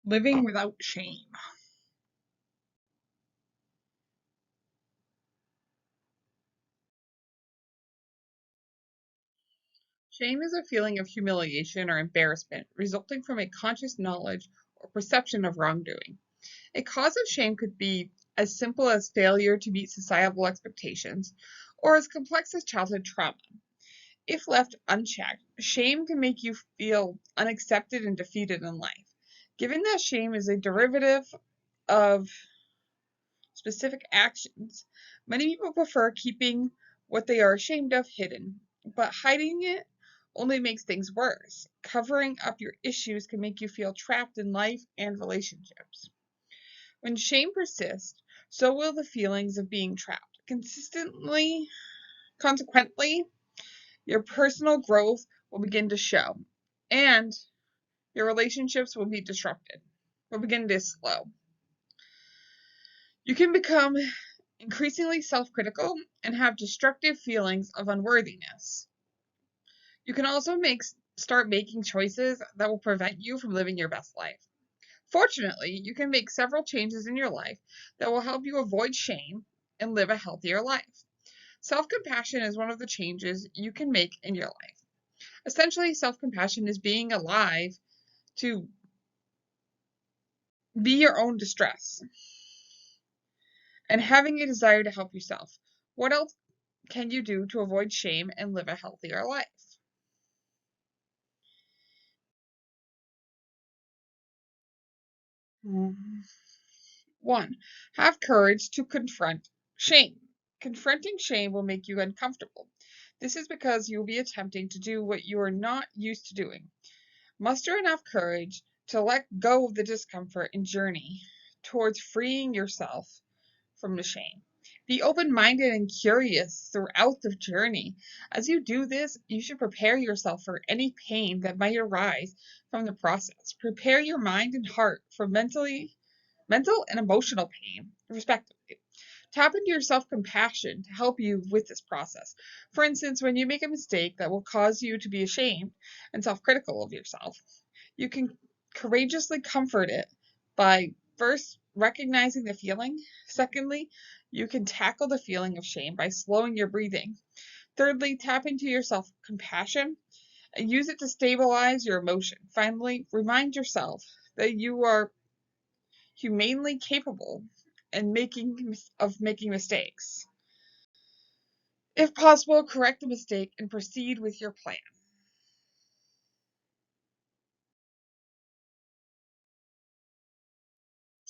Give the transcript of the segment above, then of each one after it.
Living without shame. Shame is a feeling of humiliation or embarrassment resulting from a conscious knowledge or perception of wrongdoing. A cause of shame could be as simple as failure to meet societal expectations or as complex as childhood trauma. If left unchecked, shame can make you feel unaccepted and defeated in life. Given that shame is a derivative of specific actions, many people prefer keeping what they are ashamed of hidden, but hiding it only makes things worse. Covering up your issues can make you feel trapped in life and relationships. When shame persists, so will the feelings of being trapped. Consequently, your personal growth will begin to show, and your relationships will be disrupted, will begin to slow. You can become increasingly self-critical and have destructive feelings of unworthiness. You can also start making choices that will prevent you from living your best life. Fortunately, you can make several changes in your life that will help you avoid shame and live a healthier life. Self-compassion is one of the changes you can make in your life. Essentially, self-compassion is being alive to be your own distress and having a desire to help yourself. What else can you do to avoid shame and live a healthier life? Mm. 1. Have courage to confront shame. Confronting shame will make you uncomfortable. This is because you will be attempting to do what you are not used to doing. Muster enough courage to let go of the discomfort and journey towards freeing yourself from the shame. Be open-minded and curious throughout the journey. As you do this, you should prepare yourself for any pain that might arise from the process. Prepare your mind and heart for mental and emotional pain, respectively. Tap into your self-compassion to help you with this process. For instance, when you make a mistake that will cause you to be ashamed and self-critical of yourself, you can courageously comfort it by first recognizing the feeling. Secondly, you can tackle the feeling of shame by slowing your breathing. Thirdly, tap into your self-compassion and use it to stabilize your emotion. Finally, remind yourself that you are humanely capable and making mistakes. If possible, correct the mistake and proceed with your plan.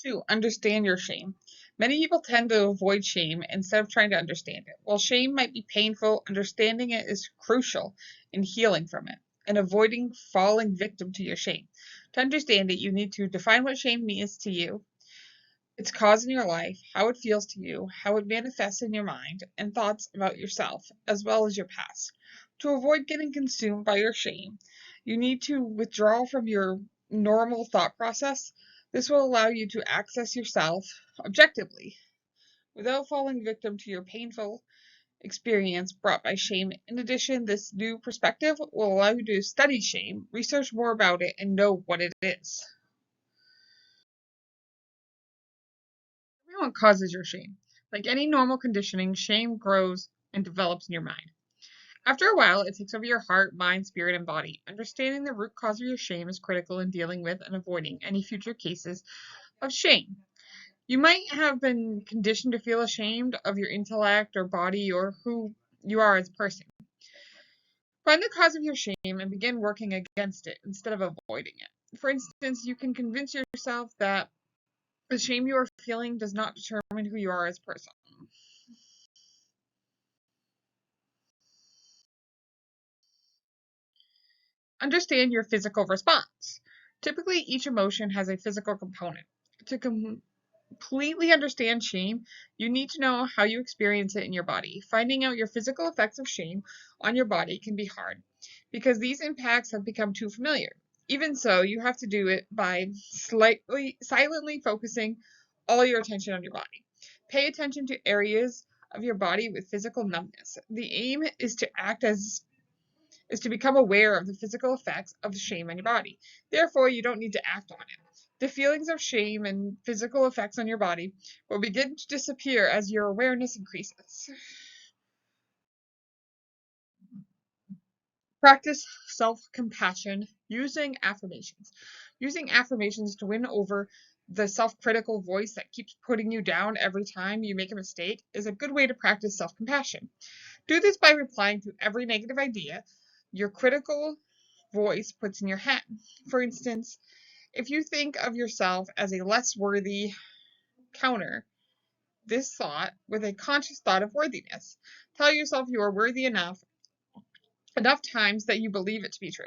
2. Understand your shame. Many people tend to avoid shame instead of trying to understand it. While shame might be painful, understanding it is crucial in healing from it and avoiding falling victim to your shame. To understand it, you need to define what shame means to you, its cause in your life, how it feels to you, how it manifests in your mind, and thoughts about yourself, as well as your past. To avoid getting consumed by your shame, you need to withdraw from your normal thought process. This will allow you to access yourself objectively without falling victim to your painful experience brought by shame. In addition, this new perspective will allow you to study shame, research more about it, and know what it is. Everyone causes your shame. Like any normal conditioning, shame grows and develops in your mind. After a while, it takes over your heart, mind, spirit, and body. Understanding the root cause of your shame is critical in dealing with and avoiding any future cases of shame. You might have been conditioned to feel ashamed of your intellect or body or who you are as a person. Find the cause of your shame and begin working against it instead of avoiding it. For instance, you can convince yourself that the shame you are feeling does not determine who you are as a person. Understand your physical response. Typically, each emotion has a physical component. To completely understand shame, you need to know how you experience it in your body. Finding out your physical effects of shame on your body can be hard because these impacts have become too familiar. Even so, you have to do it by silently focusing all your attention on your body. Pay attention to areas of your body with physical numbness. The aim is to become aware of the physical effects of the shame on your body. Therefore, you don't need to act on it. The feelings of shame and physical effects on your body will begin to disappear as your awareness increases. Practice self-compassion using affirmations. Using affirmations to win over the self-critical voice that keeps putting you down every time you make a mistake is a good way to practice self-compassion. Do this by replying to every negative idea your critical voice puts in your head. For instance, if you think of yourself as a less worthy, counter this thought with a conscious thought of worthiness. Tell yourself you are worthy enough times that you believe it to be true.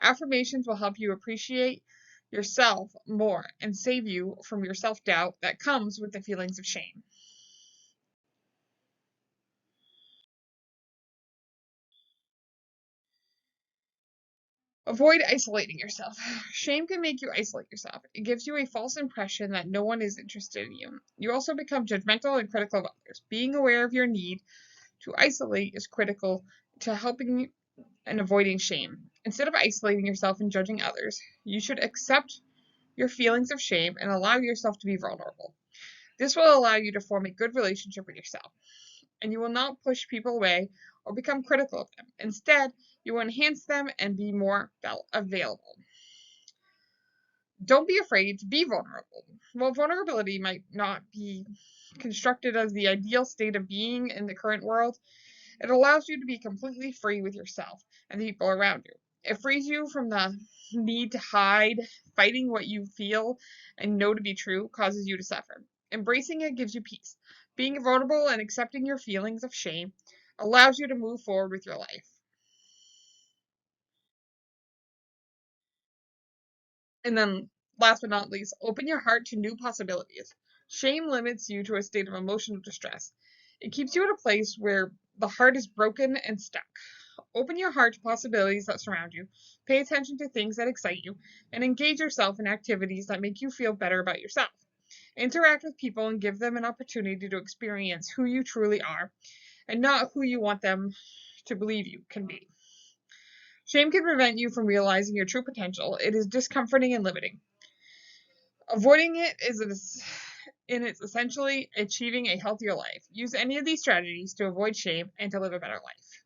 Affirmations will help you appreciate yourself more and save you from your self-doubt that comes with the feelings of shame. Avoid isolating yourself. Shame can make you isolate yourself. It gives you a false impression that no one is interested in you. You also become judgmental and critical of others. Being aware of your need to isolate is critical to helping and avoiding shame. Instead of isolating yourself and judging others, you should accept your feelings of shame and allow yourself to be vulnerable. This will allow you to form a good relationship with yourself, and you will not push people away or become critical of them. Instead, you will enhance them and be more available. Don't be afraid to be vulnerable. While vulnerability might not be constructed as the ideal state of being in the current world, it allows you to be completely free with yourself and the people around you. It frees you from the need to hide, fighting what you feel and know to be true causes you to suffer. Embracing it gives you peace. Being vulnerable and accepting your feelings of shame allows you to move forward with your life. And then, last but not least, open your heart to new possibilities. Shame limits you to a state of emotional distress. It keeps you at a place where the heart is broken and stuck. Open your heart to possibilities that surround you. Pay attention to things that excite you, and engage yourself in activities that make you feel better about yourself. Interact with people and give them an opportunity to experience who you truly are and not who you want them to believe you can be. Shame can prevent you from realizing your true potential. It is discomforting and limiting. Avoiding it it's essentially achieving a healthier life. Use any of these strategies to avoid shame and to live a better life.